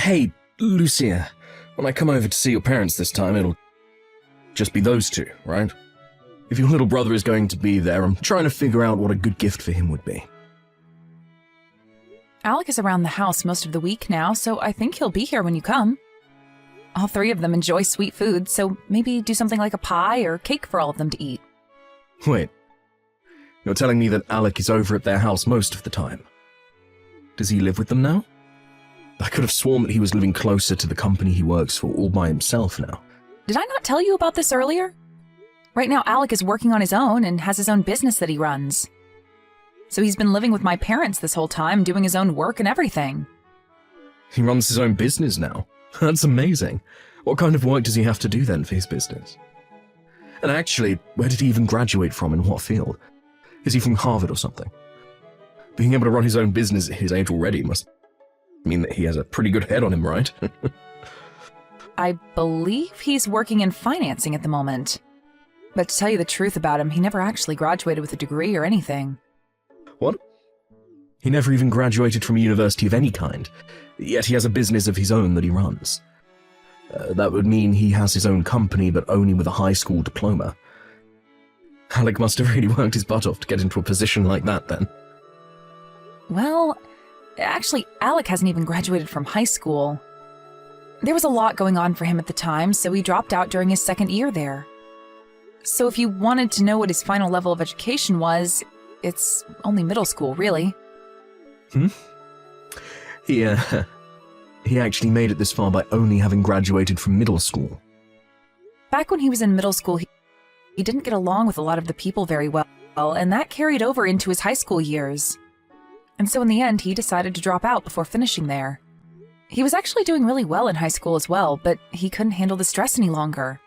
Hey, Lucia, when I come over to see your parents this time, it'll just be those two, right? If your little brother is going to be there, I'm trying to figure out what a good gift for him would be. Alec is around the house most of the week now, so I think he'll be here when you come. All three of them enjoy sweet food, so maybe do something like a pie or cake for all of them to eat. Wait, you're telling me that Alec is over at their house most of the time? Does he live with them now? I could have sworn that he was living closer to the company he works for all by himself now. Did I not tell you about this earlier? Right now, Alec is working on his own and has his own business that he runs. So he's been living with my parents this whole time, doing his own work and everything. He runs his own business now? That's amazing. What kind of work does he have to do then for his business? And actually, where did he even graduate from, in what field? Is he from Harvard or something? Being able to run his own business at his age already must mean that he has a pretty good head on him, right? I believe he's working in financing at the moment. But to tell you the truth about him, he never actually graduated with a degree or anything. What? He never even graduated from a university of any kind, yet he has a business of his own that he runs. That would mean he has his own company, but only with a high school diploma. Alec must have really worked his butt off to get into a position like that, then. Well, actually, Alec hasn't even graduated from high school. There was a lot going on for him at the time, so he dropped out during his second year there. So if you wanted to know what his final level of education was, it's only middle school, really. He actually made it this far by only having graduated from middle school. Back when he was in middle school, he didn't get along with a lot of the people very well, and that carried over into his high school years. And so in the end, he decided to drop out before finishing there. He was actually doing really well in high school as well, but he couldn't handle the stress any longer.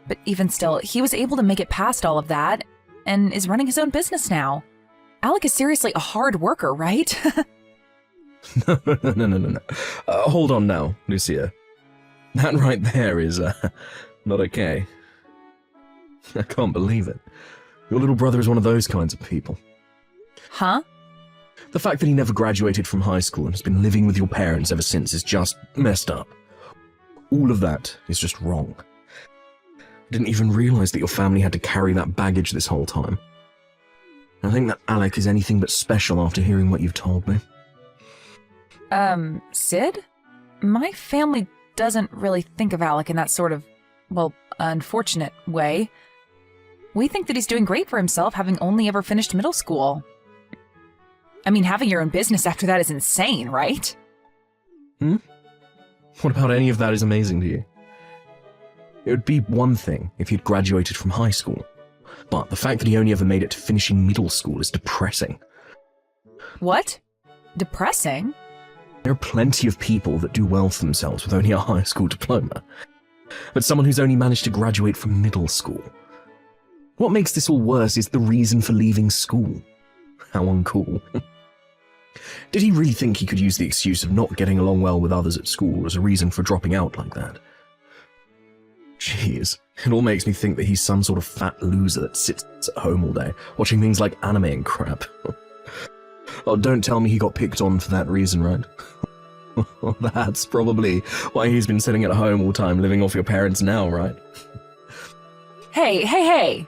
But even still, he was able to make it past all of that, and is running his own business now. Alec is seriously a hard worker, right? No. Hold on now, Lucia. That right there is, not okay. I can't believe it. Your little brother is one of those kinds of people. Huh? The fact that he never graduated from high school and has been living with your parents ever since is just messed up. All of that is just wrong. I didn't even realize that your family had to carry that baggage this whole time. I think that Alec is anything but special after hearing what you've told me. Sid? My family doesn't really think of Alec in that sort of, well, unfortunate way. We think that he's doing great for himself, having only ever finished middle school. I mean, having your own business after that is insane, right? What about any of that is amazing to you? It would be one thing if he'd graduated from high school, but the fact that he only ever made it to finishing middle school is depressing. What? Depressing? There are plenty of people that do well for themselves with only a high school diploma, but someone who's only managed to graduate from middle school. What makes this all worse is the reason for leaving school. How uncool. Did he really think he could use the excuse of not getting along well with others at school as a reason for dropping out like that? Jeez, it all makes me think that he's some sort of fat loser that sits at home all day, watching things like anime and crap. Oh, don't tell me he got picked on for that reason, right? That's probably why he's been sitting at home all the time, living off your parents now, right? Hey!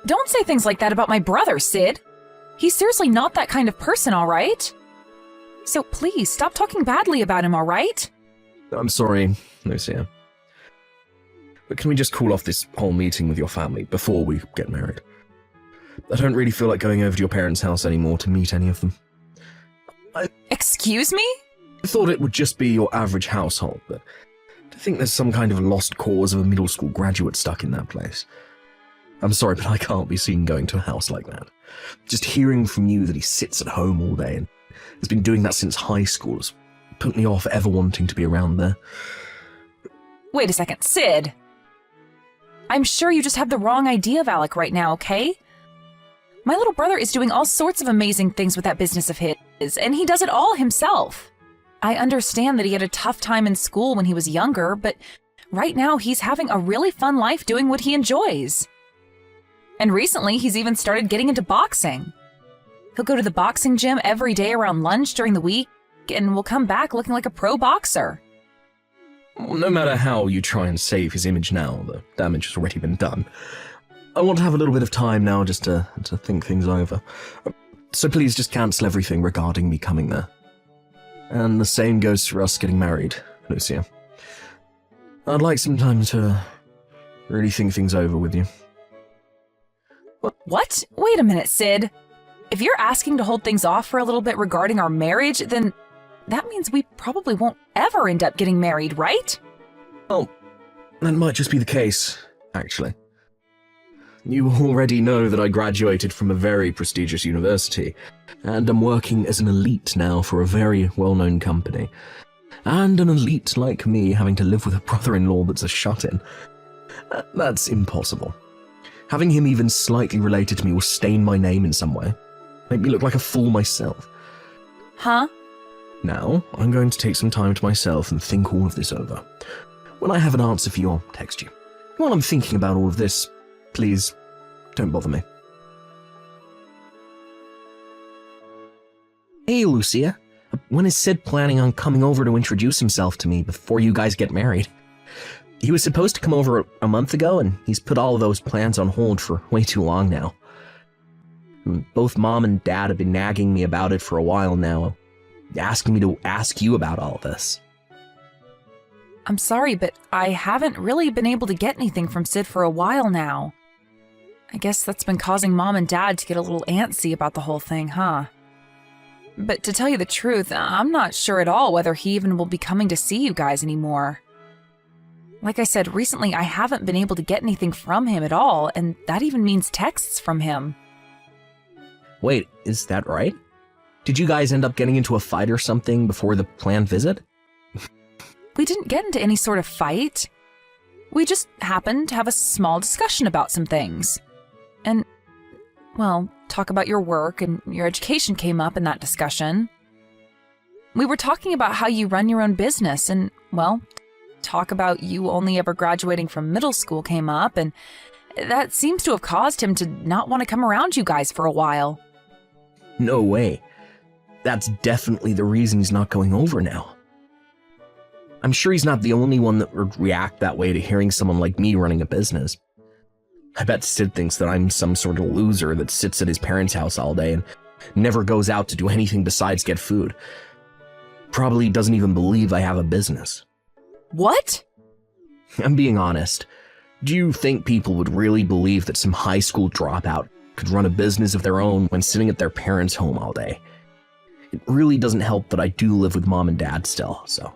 Don't say things like that about my brother, Sid! He's seriously not that kind of person, alright? So please, stop talking badly about him, alright? I'm sorry, Lucia. But can we just call off this whole meeting with your family before we get married? I don't really feel like going over to your parents' house anymore to meet any of them. Excuse me? I thought it would just be your average household, but I think there's some kind of lost cause of a middle school graduate stuck in that place. I'm sorry, but I can't be seen going to a house like that. Just hearing from you that he sits at home all day and has been doing that since high school has put me off ever wanting to be around there. Wait a second, Sid. I'm sure you just have the wrong idea of Alec right now, okay? My little brother is doing all sorts of amazing things with that business of his, and he does it all himself. I understand that he had a tough time in school when he was younger, but right now he's having a really fun life doing what he enjoys. And recently, he's even started getting into boxing. He'll go to the boxing gym every day around lunch during the week, and will come back looking like a pro boxer. No matter how you try and save his image now, the damage has already been done. I want to have a little bit of time now just to think things over. So please just cancel everything regarding me coming there. And the same goes for us getting married, Lucia. I'd like some time to really think things over with you. What? Wait a minute, Sid. If you're asking to hold things off for a little bit regarding our marriage, then that means we probably won't ever end up getting married, right? Well, that might just be the case, actually. You already know that I graduated from a very prestigious university, and I'm working as an elite now for a very well-known company. And an elite like me having to live with a brother-in-law that's a shut-in. That's impossible. Having him even slightly related to me will stain my name in some way. Make me look like a fool myself. Huh? Now, I'm going to take some time to myself and think all of this over. When I have an answer for you, I'll text you. While I'm thinking about all of this, please, don't bother me. Hey, Lucia. When is Sid planning on coming over to introduce himself to me before you guys get married? He was supposed to come over a month ago, and he's put all of those plans on hold for way too long now. Both Mom and Dad have been nagging me about it for a while now, asking me to ask you about all this. I'm sorry, but I haven't really been able to get anything from Sid for a while now. I guess that's been causing Mom and Dad to get a little antsy about the whole thing, huh? But to tell you the truth, I'm not sure at all whether he even will be coming to see you guys anymore. Like I said, recently I haven't been able to get anything from him at all, and that even means texts from him. Wait, is that right? Did you guys end up getting into a fight or something before the planned visit? We didn't get into any sort of fight. We just happened to have a small discussion about some things. And, well, talk about your work and your education came up in that discussion. We were talking about how you run your own business and, well, talk about you only ever graduating from middle school came up, and that seems to have caused him to not want to come around you guys for a while. No way. That's definitely the reason he's not going over now. I'm sure he's not the only one that would react that way to hearing someone like me running a business. I bet Sid thinks that I'm some sort of loser that sits at his parents' house all day and never goes out to do anything besides get food. Probably doesn't even believe I have a business. What? I'm being honest. Do you think people would really believe that some high school dropout could run a business of their own when sitting at their parents' home all day? It really doesn't help that I do live with Mom and Dad still, so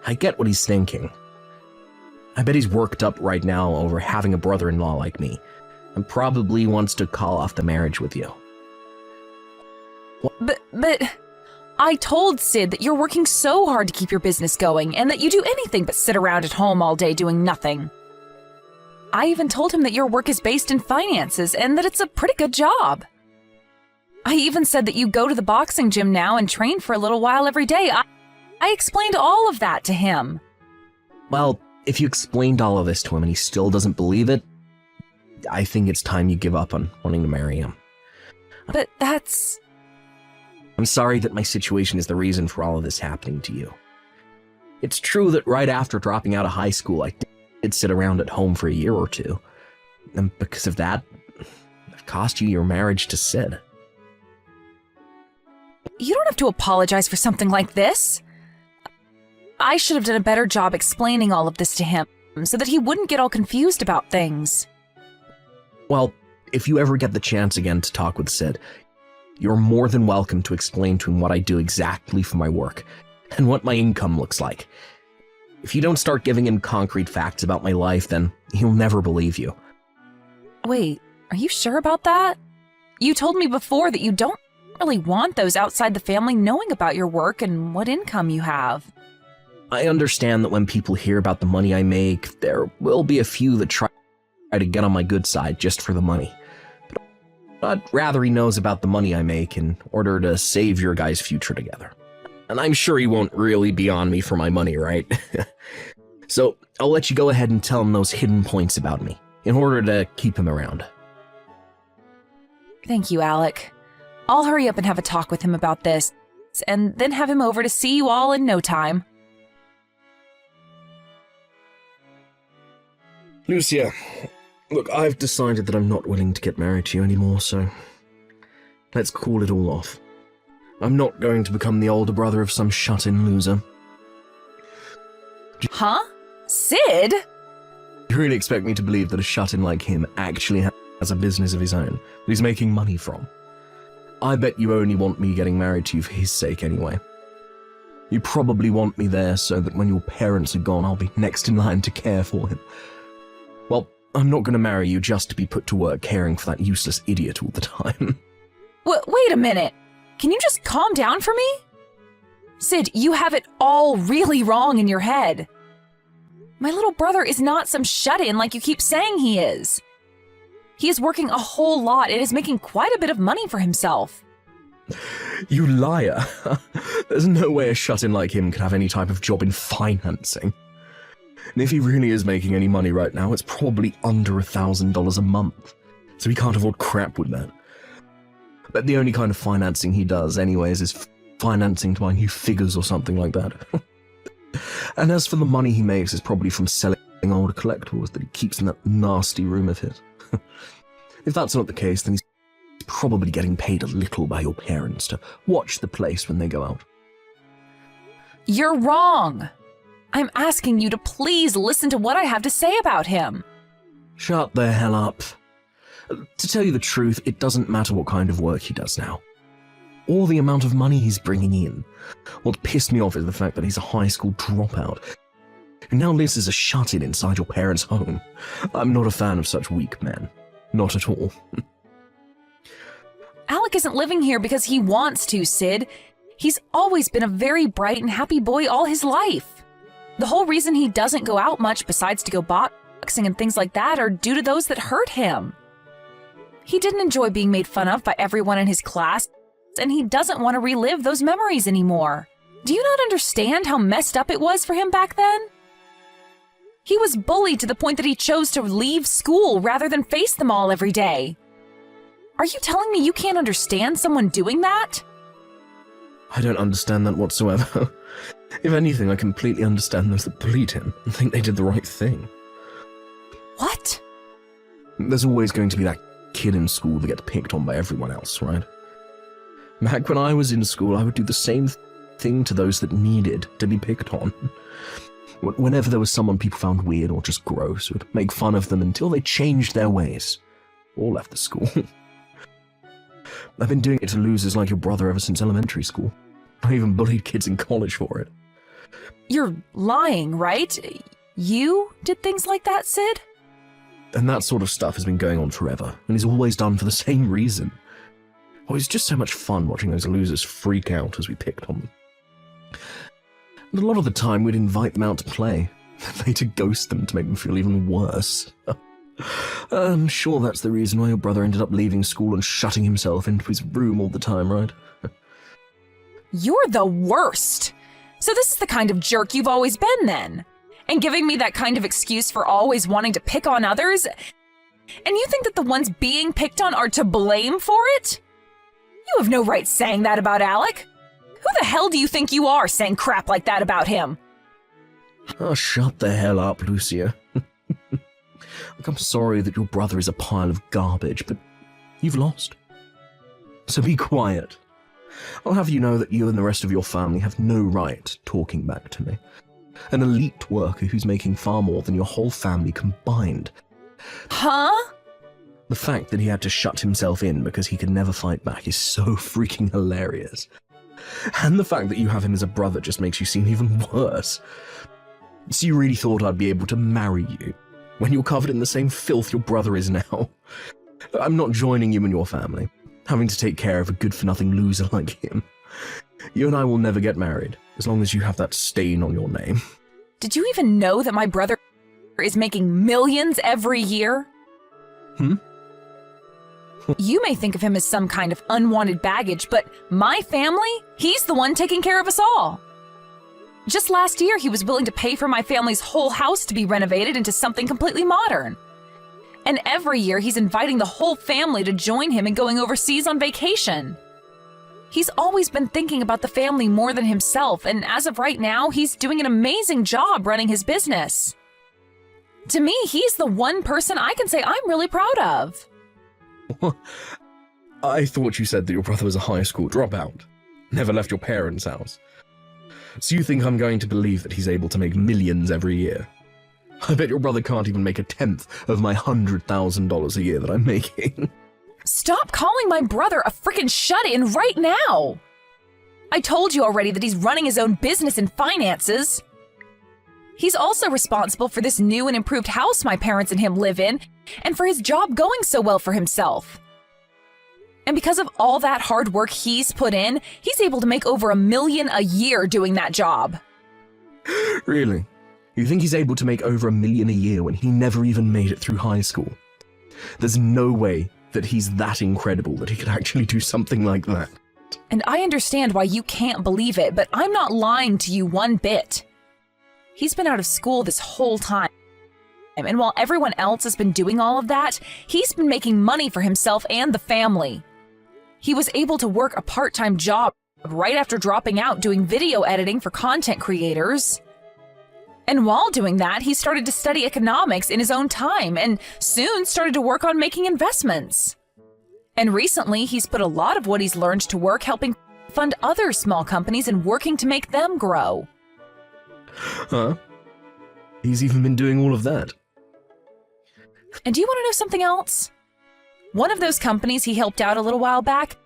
I get what he's thinking. I bet he's worked up right now over having a brother-in-law like me, and probably wants to call off the marriage with you. But I told Sid that you're working so hard to keep your business going and that you do anything but sit around at home all day doing nothing. I even told him that your work is based in finances and that it's a pretty good job. I even said that you go to the boxing gym now and train for a little while every day. I explained all of that to him. Well, if you explained all of this to him and he still doesn't believe it, I think it's time you give up on wanting to marry him. But that's... I'm sorry that my situation is the reason for all of this happening to you. It's true that right after dropping out of high school, I did sit around at home for a year or two. And because of that, I've cost you your marriage to Sid. You don't have to apologize for something like this. I should have done a better job explaining all of this to him so that he wouldn't get all confused about things. Well, if you ever get the chance again to talk with Sid, you're more than welcome to explain to him what I do exactly for my work and what my income looks like. If you don't start giving him concrete facts about my life, then he'll never believe you. Wait, are you sure about that? You told me before that you don't really want those outside the family knowing about your work and what income you have. I understand that when people hear about the money I make, there will be a few that try to get on my good side just for the money. But I'd rather he knows about the money I make in order to save your guys' future together. And I'm sure he won't really be on me for my money, right? So I'll let you go ahead and tell him those hidden points about me in order to keep him around. Thank you, Alec. I'll hurry up and have a talk with him about this, and then have him over to see you all in no time. Lucia, look, I've decided that I'm not willing to get married to you anymore, so let's call it all off. I'm not going to become the older brother of some shut-in loser. Huh? Sid? You really expect me to believe that a shut-in like him actually has a business of his own that he's making money from? I bet you only want me getting married to you for his sake anyway. You probably want me there so that when your parents are gone, I'll be next in line to care for him. Well, I'm not going to marry you just to be put to work caring for that useless idiot all the time. Wait a minute. Can you just calm down for me? Sid, you have it all really wrong in your head. My little brother is not some shut-in like you keep saying he is. He is working a whole lot and is making quite a bit of money for himself. You liar. There's no way a shut-in like him could have any type of job in financing. And if he really is making any money right now, it's probably under $1,000 a month. So he can't afford crap with that. But the only kind of financing he does anyways is financing to buy new figures or something like that. And as for the money he makes, it's probably from selling old collectibles that he keeps in that nasty room of his. If that's not the case, then he's probably getting paid a little by your parents to watch the place when they go out. You're wrong. I'm asking you to please listen to what I have to say about him. Shut the hell up. To tell you the truth, it doesn't matter what kind of work he does now, or the amount of money he's bringing in. What pissed me off is the fact that he's a high school dropout, who now lives as a shut-in inside your parents' home. I'm not a fan of such weak men. Not at all. Alec isn't living here because he wants to, Sid. He's always been a very bright and happy boy all his life. The whole reason he doesn't go out much besides to go boxing and things like that are due to those that hurt him. He didn't enjoy being made fun of by everyone in his class, and he doesn't want to relive those memories anymore. Do you not understand how messed up it was for him back then? He was bullied to the point that he chose to leave school rather than face them all every day. Are you telling me you can't understand someone doing that? I don't understand that whatsoever. If anything, I completely understand those that bullied him and think they did the right thing. What? There's always going to be that kid in school that gets picked on by everyone else, right? Back when I was in school, I would do the same thing to those that needed to be picked on. Whenever there was someone people found weird or just gross, would make fun of them until they changed their ways or left the school. I've been doing it to losers like your brother ever since elementary school. I even bullied kids in college for it. You're lying, right? You did things like that, Sid? And that sort of stuff has been going on forever, and is always done for the same reason. Oh, it's just so much fun watching those losers freak out as we picked on them. And a lot of the time we'd invite them out to play, then later ghost them to make them feel even worse. I'm sure that's the reason why your brother ended up leaving school and shutting himself into his room all the time, right? You're the worst. So this is the kind of jerk you've always been then? And giving me that kind of excuse for always wanting to pick on others? And you think that the ones being picked on are to blame for it? You have no right saying that about Alec. Who the hell do you think you are saying crap like that about him? Oh, shut the hell up, Lucia. Look, I'm sorry that your brother is a pile of garbage, but you've lost. So be quiet. I'll have you know that you and the rest of your family have no right talking back to me. An elite worker who's making far more than your whole family combined. Huh? The fact that he had to shut himself in because he could never fight back is so freaking hilarious. And the fact that you have him as a brother just makes you seem even worse. So you really thought I'd be able to marry you when you're covered in the same filth your brother is now? I'm not joining you and your family, having to take care of a good-for-nothing loser like him. You and I will never get married, as long as you have that stain on your name. Did you even know that my brother is making millions every year? You may think of him as some kind of unwanted baggage, but my family, he's the one taking care of us all. Just last year, he was willing to pay for my family's whole house to be renovated into something completely modern. And every year, he's inviting the whole family to join him in going overseas on vacation. He's always been thinking about the family more than himself, and as of right now, he's doing an amazing job running his business. To me, he's the one person I can say I'm really proud of. I thought you said that your brother was a high school dropout. Never left your parents' house. So you think I'm going to believe that he's able to make millions every year? I bet your brother can't even make a tenth of my $100,000 a year that I'm making. Stop calling my brother a frickin' shut-in right now! I told you already that he's running his own business and finances. He's also responsible for this new and improved house my parents and him live in, and for his job going so well for himself. And because of all that hard work he's put in, he's able to make over $1 million a year doing that job. Really? You think he's able to make over $1 million a year when he never even made it through high school? There's no way that he's that incredible that he could actually do something like that. And I understand why you can't believe it, but I'm not lying to you one bit. He's been out of school this whole time. And while everyone else has been doing all of that, he's been making money for himself and the family. He was able to work a part-time job right after dropping out doing video editing for content creators. And while doing that, he started to study economics in his own time and soon started to work on making investments. And recently, he's put a lot of what he's learned to work helping fund other small companies and working to make them grow. Huh? He's even been doing all of that. And do you want to know something else? One of those companies he helped out a little while back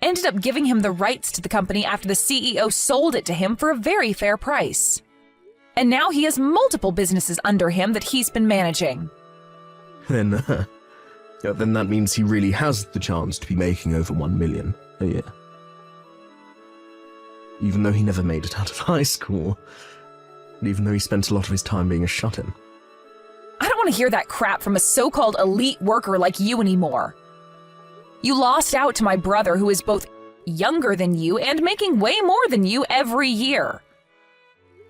ended up giving him the rights to the company after the CEO sold it to him for a very fair price. And now he has multiple businesses under him that he's been managing. Then that means he really has the chance to be making over $1 million a year. Even though he never made it out of high school. And even though he spent a lot of his time being a shut-in. I don't want to hear that crap from a so-called elite worker like you anymore. You lost out to my brother, who is both younger than you and making way more than you every year.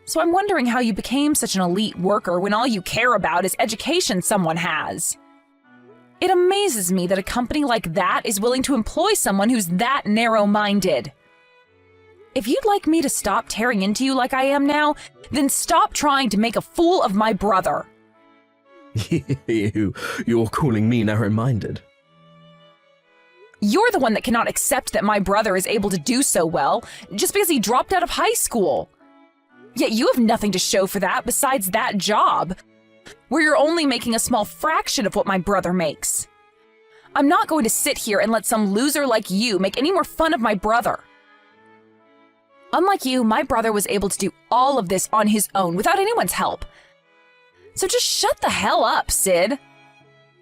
So I'm wondering how you became such an elite worker when all you care about is education someone has. It amazes me that a company like that is willing to employ someone who's that narrow-minded. If you'd like me to stop tearing into you like I am now, then stop trying to make a fool of my brother. You're calling me narrow-minded. You're the one that cannot accept that my brother is able to do so well just because he dropped out of high school. Yet you have nothing to show for that besides that job, where you're only making a small fraction of what my brother makes. I'm not going to sit here and let some loser like you make any more fun of my brother. Unlike you, my brother was able to do all of this on his own without anyone's help. So just shut the hell up, Sid.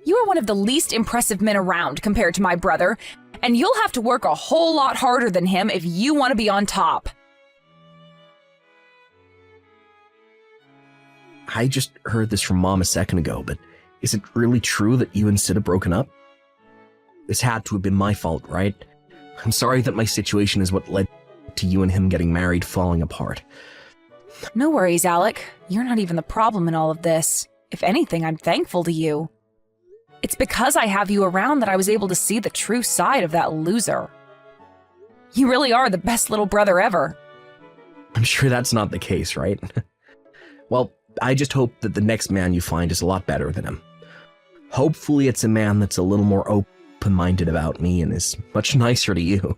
You are one of the least impressive men around compared to my brother, and you'll have to work a whole lot harder than him if you want to be on top. I just heard this from Mom a second ago, but is it really true that you and Sid have broken up? This had to have been my fault, right? I'm sorry that my situation is what led to you and him getting married falling apart. No worries, Alec. You're not even the problem in all of this. If anything, I'm thankful to you. It's because I have you around that I was able to see the true side of that loser. You really are the best little brother ever. I'm sure that's not the case, right? Well, I just hope that the next man you find is a lot better than him. Hopefully it's a man that's a little more open-minded about me and is much nicer to you.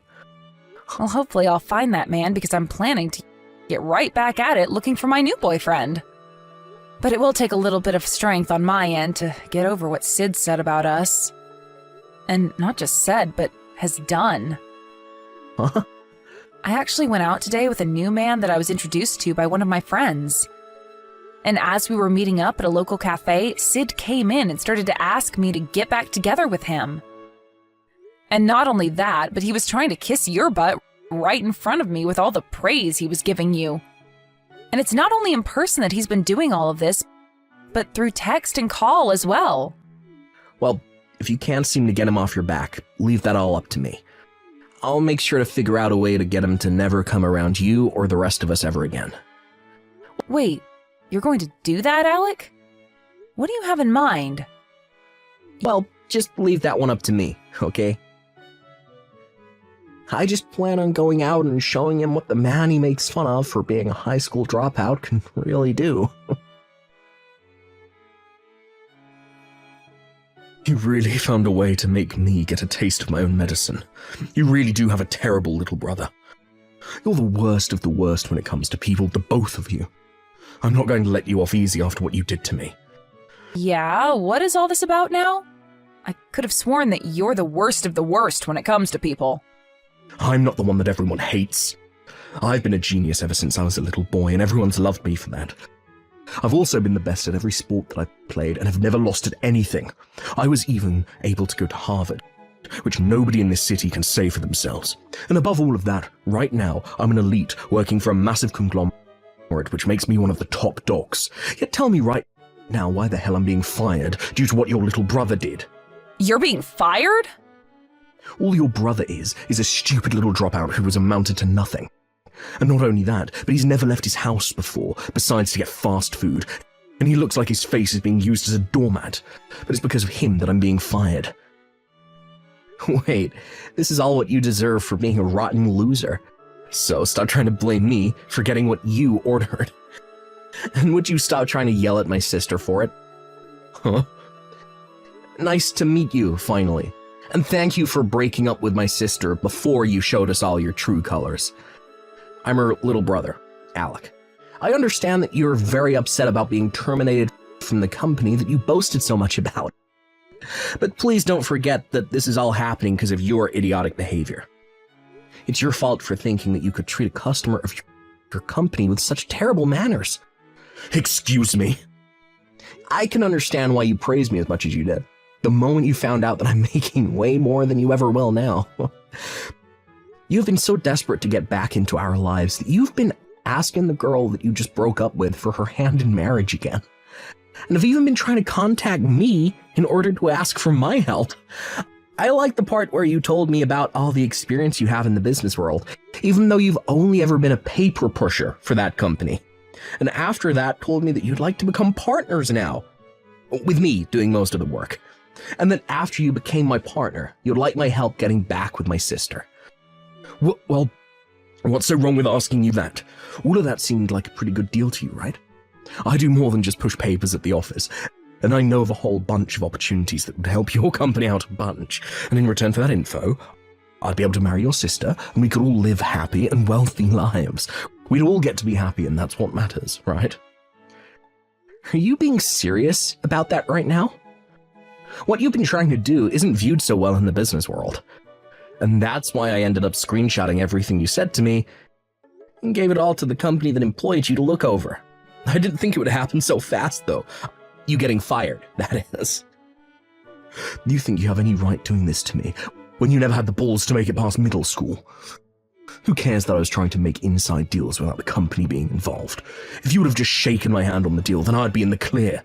Well, hopefully I'll find that man because I'm planning to get right back at it looking for my new boyfriend. But it will take a little bit of strength on my end to get over what Sid said about us. And not just said, but has done. Huh? I actually went out today with a new man that I was introduced to by one of my friends. And as we were meeting up at a local cafe, Sid came in and started to ask me to get back together with him. And not only that, but he was trying to kiss your butt right in front of me with all the praise he was giving you. And it's not only in person that he's been doing all of this, but through text and call as well. Well, if you can't seem to get him off your back, leave that all up to me. I'll make sure to figure out a way to get him to never come around you or the rest of us ever again. Wait, you're going to do that, Alec? What do you have in mind? Well, just leave that one up to me, okay? I just plan on going out and showing him what the man he makes fun of for being a high school dropout can really do. You really found a way to make me get a taste of my own medicine. You really do have a terrible little brother. You're the worst of the worst when it comes to people, the both of you. I'm not going to let you off easy after what you did to me. Yeah, what is all this about now? I could have sworn that you're the worst of the worst when it comes to people. I'm not the one that everyone hates. I've been a genius ever since I was a little boy, and everyone's loved me for that. I've also been the best at every sport that I've played, and have never lost at anything. I was even able to go to Harvard, which nobody in this city can say for themselves. And above all of that, right now, I'm an elite working for a massive conglomerate, which makes me one of the top dogs. Yet tell me right now why the hell I'm being fired due to what your little brother did. You're being fired? All your brother is a stupid little dropout who has amounted to nothing. And not only that, but he's never left his house before, besides to get fast food. And he looks like his face is being used as a doormat. But it's because of him that I'm being fired. Wait, this is all what you deserve for being a rotten loser. So stop trying to blame me for getting what you ordered. And would you stop trying to yell at my sister for it? Huh? Nice to meet you, finally. And thank you for breaking up with my sister before you showed us all your true colors. I'm her little brother, Alec. I understand that you're very upset about being terminated from the company that you boasted so much about. But please don't forget that this is all happening because of your idiotic behavior. It's your fault for thinking that you could treat a customer of your company with such terrible manners. Excuse me. I can understand why you praised me as much as you did. The moment you found out that I'm making way more than you ever will now. You've been so desperate to get back into our lives that you've been asking the girl that you just broke up with for her hand in marriage again. And have even been trying to contact me in order to ask for my help. I like the part where you told me about all the experience you have in the business world, even though you've only ever been a paper pusher for that company. And after that, told me that you'd like to become partners now, with me doing most of the work. And that after you became my partner, you'd like my help getting back with my sister. Well, what's so wrong with asking you that? All of that seemed like a pretty good deal to you, right? I do more than just push papers at the office, and I know of a whole bunch of opportunities that would help your company out a bunch. And in return for that info, I'd be able to marry your sister, and we could all live happy and wealthy lives. We'd all get to be happy, and that's what matters, right? Are you being serious about that right now? What you've been trying to do isn't viewed so well in the business world. And that's why I ended up screenshotting everything you said to me and gave it all to the company that employed you to look over. I didn't think it would happen so fast, though. You getting fired, that is. You think you have any right doing this to me when you never had the balls to make it past middle school? Who cares that I was trying to make inside deals without the company being involved? If you would have just shaken my hand on the deal, then I'd be in the clear.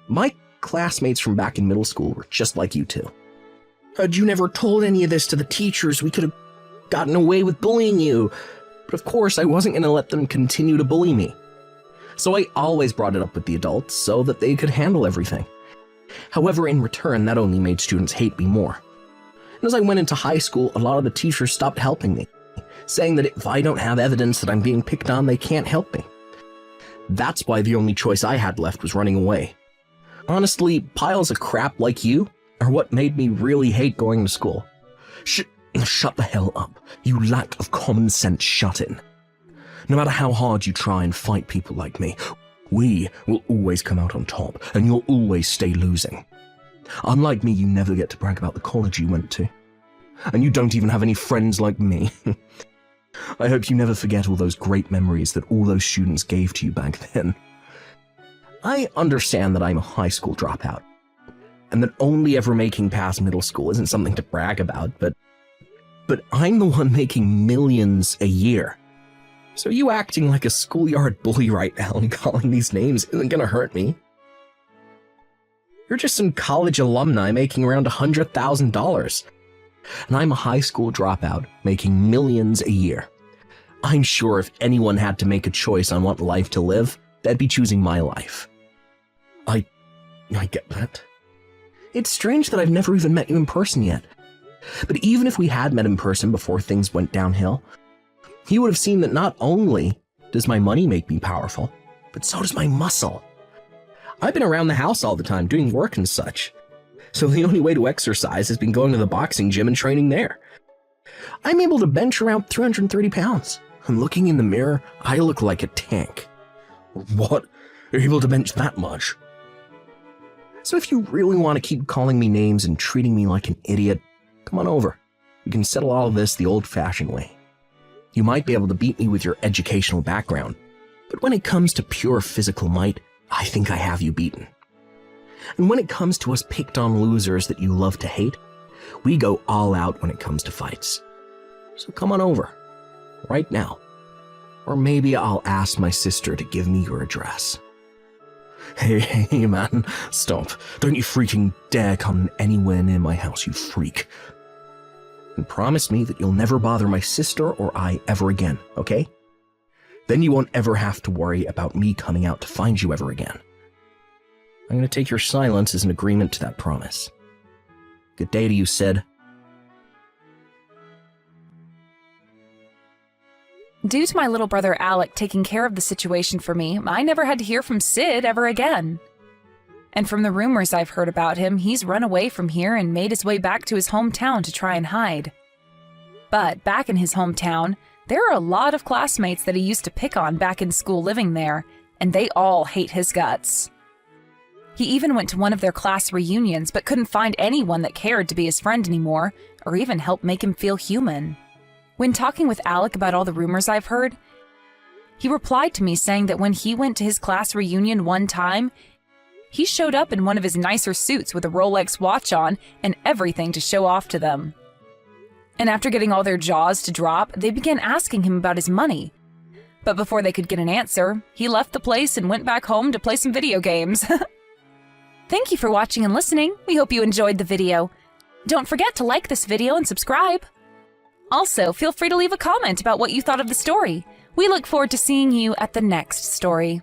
My classmates from back in middle school were just like you two. Had you never told any of this to the teachers, we could have gotten away with bullying you. But of course, I wasn't going to let them continue to bully me. So I always brought it up with the adults so that they could handle everything. However, in return, that only made students hate me more. And as I went into high school, a lot of the teachers stopped helping me, saying that if I don't have evidence that I'm being picked on, they can't help me. That's why the only choice I had left was running away. Honestly, piles of crap like you are what made me really hate going to school. Shut the hell up. You lack of common sense shut in. No matter how hard you try and fight people like me, we will always come out on top, and you'll always stay losing. Unlike me, you never get to brag about the college you went to. And you don't even have any friends like me. I hope you never forget all those great memories that all those students gave to you back then. I understand that I'm a high school dropout, and that only ever making past middle school isn't something to brag about, but I'm the one making millions a year. So you acting like a schoolyard bully right now and calling these names isn't gonna hurt me. You're just some college alumni making around $100,000. And I'm a high school dropout making millions a year. I'm sure if anyone had to make a choice on what life to live, they'd be choosing my life. I get that. It's strange that I've never even met you in person yet. But even if we had met in person before things went downhill, you would have seen that not only does my money make me powerful, but so does my muscle. I've been around the house all the time doing work and such, So the only way to exercise has been going to the boxing gym and training there. I'm able to bench around 330 pounds. And looking in the mirror, I look like a tank. What? You're able to bench that much? So if you really want to keep calling me names and treating me like an idiot, come on over. We can settle all of this the old-fashioned way. You might be able to beat me with your educational background, but when it comes to pure physical might, I think I have you beaten. And when it comes to us picked-on losers that you love to hate, we go all out when it comes to fights. So come on over. Right now. Or maybe I'll ask my sister to give me your address. Hey, man, stop. Don't you freaking dare come anywhere near my house, you freak. And promise me that you'll never bother my sister or I ever again, okay? Then you won't ever have to worry about me coming out to find you ever again. I'm gonna take your silence as an agreement to that promise. Good day to you, Sid. Due to my little brother Alec taking care of the situation for me, I never had to hear from Sid ever again. And from the rumors I've heard about him, he's run away from here and made his way back to his hometown to try and hide. But back in his hometown, there are a lot of classmates that he used to pick on back in school living there, and they all hate his guts. He even went to one of their class reunions but couldn't find anyone that cared to be his friend anymore, or even help make him feel human. When talking with Alec about all the rumors I've heard, he replied to me saying that when he went to his class reunion one time, he showed up in one of his nicer suits with a Rolex watch on and everything to show off to them. And after getting all their jaws to drop, they began asking him about his money. But before they could get an answer, he left the place and went back home to play some video games. Thank you for watching and listening. We hope you enjoyed the video. Don't forget to like this video and subscribe. Also, feel free to leave a comment about what you thought of the story. We look forward to seeing you at the next story.